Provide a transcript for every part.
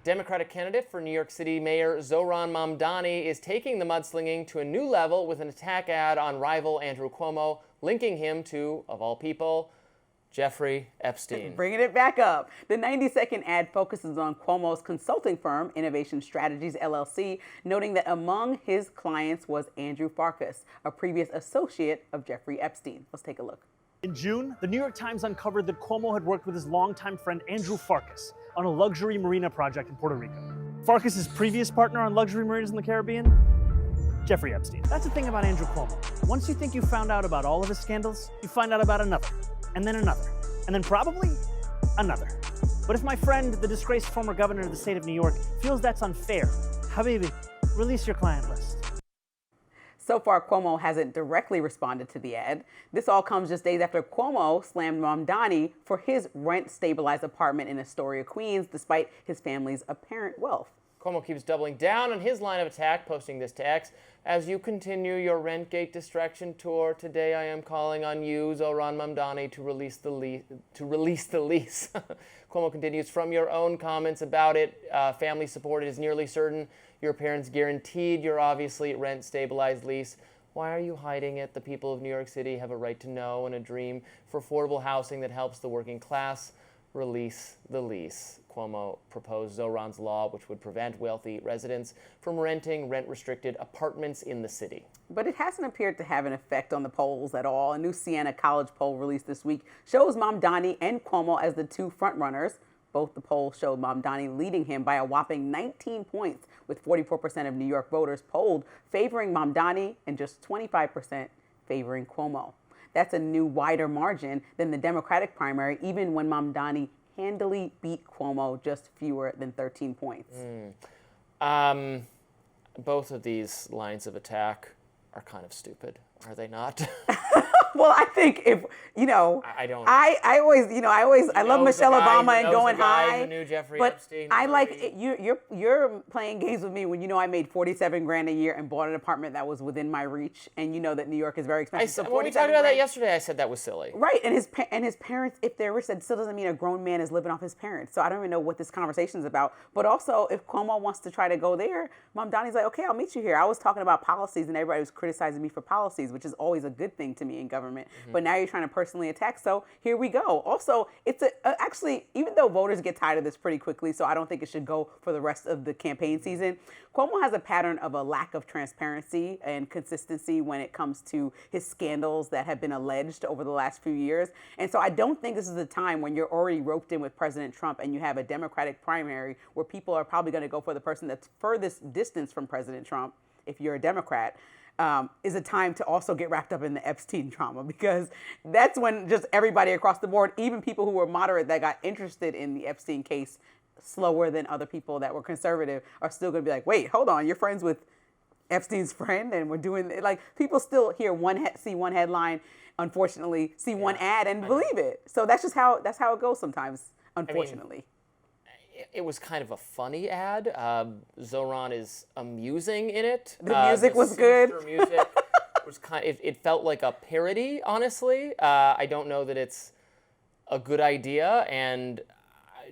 Democratic candidate for New York City Mayor Zohran Mamdani is taking the mudslinging to a new level with an attack ad on rival Andrew Cuomo, linking him to, of all people, Jeffrey Epstein. Bringing it back up. The 90-second ad focuses on Cuomo's consulting firm, Innovation Strategies, LLC, noting that among his clients was Andrew Farkas, a previous associate of Jeffrey Epstein. Let's take a look. In June, the New York Times uncovered that Cuomo had worked with his longtime friend Andrew Farkas on a luxury marina project in Puerto Rico. Farkas' previous partner on luxury marinas in the Caribbean? Jeffrey Epstein. That's the thing about Andrew Cuomo. Once you think you found out about all of his scandals, you find out about another, and then another, and then probably another. But if my friend, the disgraced former governor of the state of New York, feels that's unfair, Habibi, release your client list. So far, Cuomo hasn't directly responded to the ad. This all comes just days after Cuomo slammed Mamdani for his rent-stabilized apartment in Astoria, Queens, despite his family's apparent wealth. Cuomo keeps doubling down on his line of attack, posting this to X. As you continue your Rentgate distraction tour, today I am calling on you, Zohran Mamdani, to release the lease. Cuomo continues, from your own comments about it, family support is nearly certain. Your parents guaranteed your obviously rent-stabilized lease. Why are you hiding it? The people of New York City have a right to know and a dream for affordable housing that helps the working class. Release the lease. Cuomo proposed Zohran's law, which would prevent wealthy residents from renting rent-restricted apartments in the city. But it hasn't appeared to have an effect on the polls at all. A new Siena College poll released this week shows Mamdani and Cuomo as the two frontrunners. Both the polls showed Mamdani leading him by a whopping 19 points, with 44% of New York voters polled favoring Mamdani and just 25% favoring Cuomo. That's a new wider margin than the Democratic primary, even when Mamdani handily beat Cuomo just fewer than 13 points. Both of these lines of attack are kind of stupid, are they not? Well, I think if, I don't. I love Michelle Obama and going high. Who knew Jeffrey but Epstein. I like it, you're playing games with me when I made $47,000 a year and bought an apartment that was within my reach, and you know that New York is very expensive. When we talked about that yesterday, I said that was silly. Right, and his parents, if they're rich, that still doesn't mean a grown man is living off his parents. So I don't even know what this conversation is about. But also, if Cuomo wants to try to go there, Mamdani's like, okay, I'll meet you here. I was talking about policies, and everybody was criticizing me for policies, which is always a good thing to me in government. But now you're trying to personally attack. So here we go. Also, it's actually, even though voters get tired of this pretty quickly, so I don't think it should go for the rest of the campaign season. Cuomo has a pattern of a lack of transparency and consistency when it comes to his scandals that have been alleged over the last few years. And so I don't think this is the time when you're already roped in with President Trump and you have a Democratic primary where people are probably going to go for the person that's furthest distance from President Trump, if you're a Democrat. Is a time to also get wrapped up in the Epstein drama, because that's when just everybody across the board, even people who were moderate that got interested in the Epstein case slower than other people that were conservative, are still going to be like, wait, hold on, you're friends with Epstein's friend, and we're doing, like, people still hear see one headline, unfortunately, see one ad and believe it. So that's just how it goes sometimes, unfortunately. It was kind of a funny ad. Zohran is amusing in it. The music was good. Music was it felt like a parody, honestly. I don't know that it's a good idea, and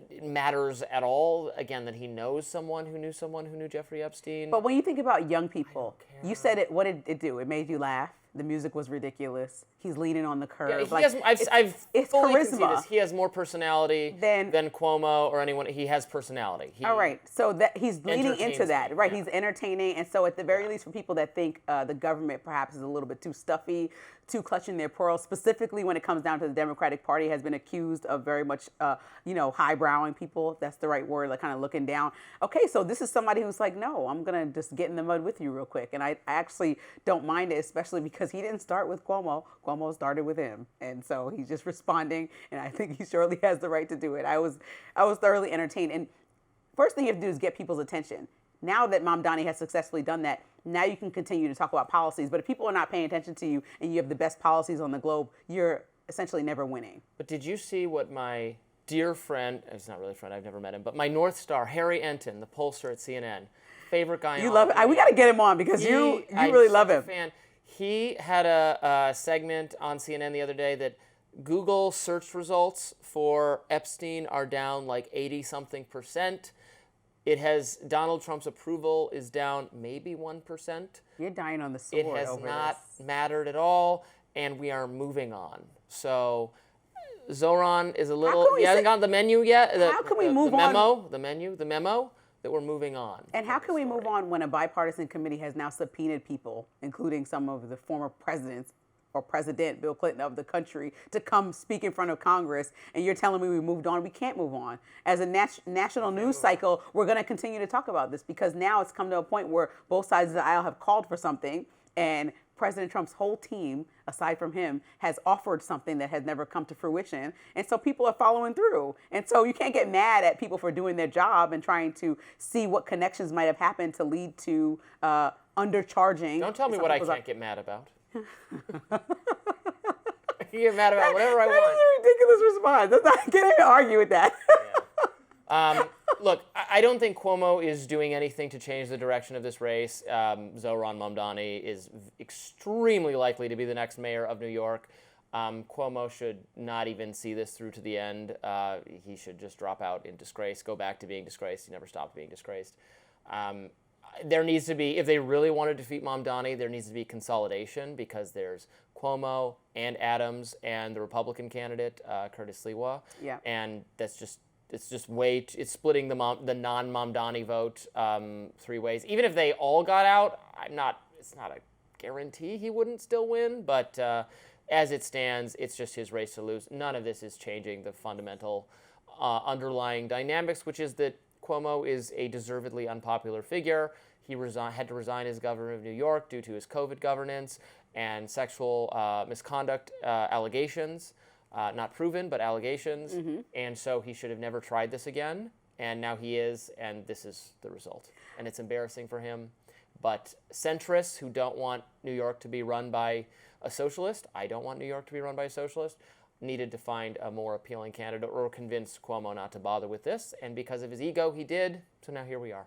it matters at all, again, that he knows someone who knew Jeffrey Epstein. But when you think about young people, you said it. What did it do? It made you laugh. The music was ridiculous. He's leaning on the curve. Yeah, I've fully conceded this. He has more personality than Cuomo or anyone. He has personality. All right. So that he's leaning into that. Right. Yeah. He's entertaining. And so at the very least, for people that think the government perhaps is a little bit too stuffy, too clutching their pearls, specifically when it comes down to the Democratic Party, has been accused of very much, highbrowing people, if that's the right word, like kind of looking down. Okay, so this is somebody who's like, no, I'm going to just get in the mud with you real quick. And I actually don't mind it, especially because he didn't start with Cuomo. Cuomo started with him. And so he's just responding, and I think he surely has the right to do it. I was thoroughly entertained. And first thing you have to do is get people's attention. Now that Mamdani has successfully done that, now you can continue to talk about policies. But if people are not paying attention to you and you have the best policies on the globe, you're essentially never winning. But did you see what my dear friend, he's not really a friend, I've never met him, but my North Star, Harry Enton, the pollster at CNN, favorite guy You love it. We got to get him on because you really love him. Fan. He had a segment on CNN the other day that Google search results for Epstein are down like 80-something%. Donald Trump's approval is down maybe 1%. You're dying on the sword It has over not this. mattered at all, and we are moving on. So Zohran is a little, can we he hasn't say- gotten the menu yet. How can we move on? The memo that we're moving on. And how can we move on when a bipartisan committee has now subpoenaed people, including some of the former presidents or President Bill Clinton of the country, to come speak in front of Congress, and you're telling me we moved on? We can't move on. As a national news cycle, we're going to continue to talk about this because now it's come to a point where both sides of the aisle have called for something, and President Trump's whole team, aside from him, has offered something that has never come to fruition. And so people are following through. And so you can't get mad at people for doing their job and trying to see what connections might have happened to lead to undercharging. Don't tell me what I can't get mad about. I can get mad about whatever I That want. is a ridiculous response. I can't even argue with that. Look, I don't think Cuomo is doing anything to change the direction of this race. Zohran Mamdani is extremely likely to be the next mayor of New York. Cuomo should not even see this through to the end. He should just drop out in disgrace, go back to being disgraced. He never stopped being disgraced. There needs to be, if they really want to defeat Mamdani, there needs to be consolidation because there's Cuomo and Adams and the Republican candidate, Curtis Sliwa. Yeah. And that's just, it's splitting the non-Mamdani vote 3 ways. Even if they all got out, it's not a guarantee he wouldn't still win, but as it stands, it's just his race to lose. None of this is changing the fundamental underlying dynamics, which is that Cuomo is a deservedly unpopular figure. He had to resign as governor of New York due to his COVID governance and sexual misconduct allegations. Not proven, but allegations. Mm-hmm. And so he should have never tried this again. And now he is, and this is the result. And it's embarrassing for him. But centrists who don't want New York to be run by a socialist, I don't want New York to be run by a socialist, needed to find a more appealing candidate or convince Cuomo not to bother with this. And because of his ego, he did. So now here we are.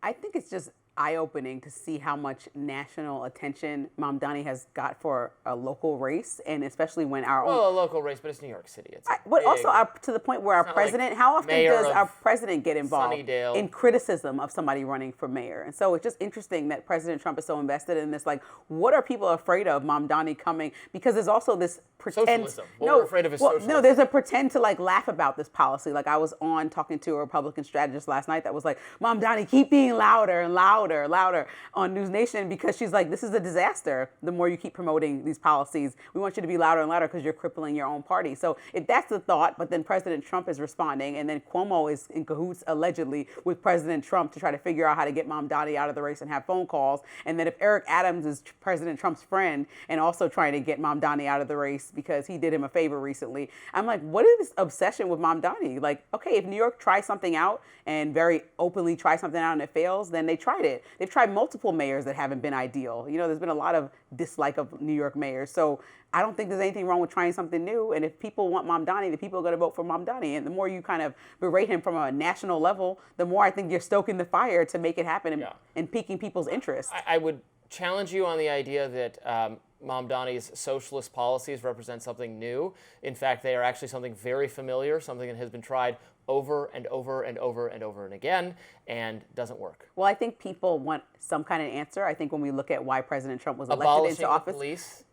I think it's just eye-opening to see how much national attention Mamdani has got for a local race, and especially when our own... Well, a local race, but it's New York City. It's But big. also to the point where our not president, like how often mayor does our of president get involved Sunnydale. in criticism of somebody running for mayor? And so it's just interesting that President Trump is so invested in this. Like, what are people afraid of Mamdani coming? Because there's also this pretend... Socialism. What we're afraid of is socialism. No, there's a pretend to like laugh about this policy. Like I was on talking to a Republican strategist last night that was like, Mamdani, keep being louder and louder and louder on News Nation, because she's like, this is a disaster. The more you keep promoting these policies, we want you to be louder and louder because you're crippling your own party. So if that's the thought, but then President Trump is responding, and then Cuomo is in cahoots allegedly with President Trump to try to figure out how to get Mamdani out of the race and have phone calls. And then if Eric Adams is President Trump's friend and also trying to get Mamdani out of the race because he did him a favor recently, I'm like, what is this obsession with Mamdani? Like, okay, if New York tries something out and very openly tries something out and it fails, then they tried it. They've tried multiple mayors that haven't been ideal. You know, there's been a lot of dislike of New York mayors. So I don't think there's anything wrong with trying something new. And if people want Mamdani, the people are going to vote for Mamdani. And the more you kind of berate him from a national level, the more I think you're stoking the fire to make it happen and piquing people's interest. I would challenge you on the idea that Mamdani's socialist policies represent something new. In fact, they are actually something very familiar, something that has been tried over and over and over and over and again, and doesn't work. Well, I think people want some kind of answer. I think when we look at why President Trump was elected Abolishing into office, the police.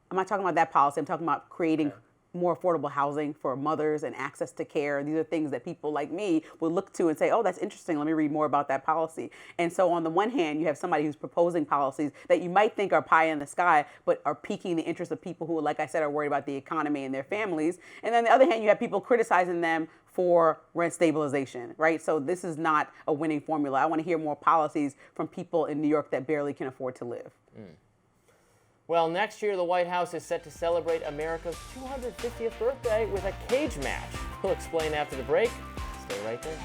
I'm not talking about that policy. I'm talking about creating more affordable housing for mothers and access to care. These are things that people like me would look to and say, oh, that's interesting. Let me read more about that policy. And so on the one hand, you have somebody who's proposing policies that you might think are pie in the sky, but are piquing the interest of people who, like I said, are worried about the economy and their families. And on the other hand, you have people criticizing them for rent stabilization, right? So this is not a winning formula. I want to hear more policies from people in New York that barely can afford to live. Well, next year, the White House is set to celebrate America's 250th birthday with a cage match. We'll explain after the break. Stay right there.